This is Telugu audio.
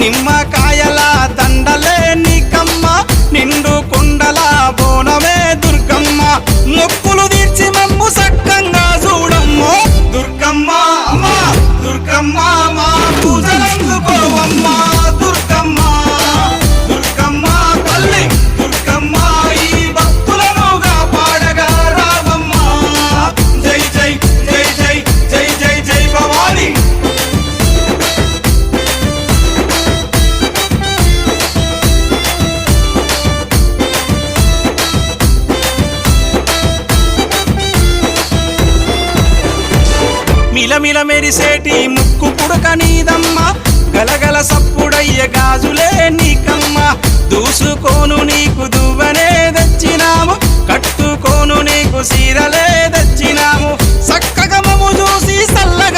నిమ్మకాయల దండలే నీకమ్మ నిండు కుండల బోనమే దుర్గమ్మ మొక్కులు తీర్చి మమ్ము సక్కంగా చూడమ్మో దుర్గమ్మ అమ్మా దుర్గమ్మ మా పూజలందుకోవమ్మ దుర్గమ్మ దుర్గమ్మ తల్లి దుర్గమ్మ ఈ భక్తులనుగా పాడగా రావమ్మ జై జై జై జై జై జై జై భవాని మిలమిల మెరిసేటి ముక్కు పుడక నీదమ్మ గలగల సప్పుడయ్య గాజులే నీకమ్మ దూసుకోను నీకు దువ్వనే తెచ్చినాము కట్టుకోను నీకు సీరలే తెచ్చినాము చక్కగా మము చూసి సల్లగా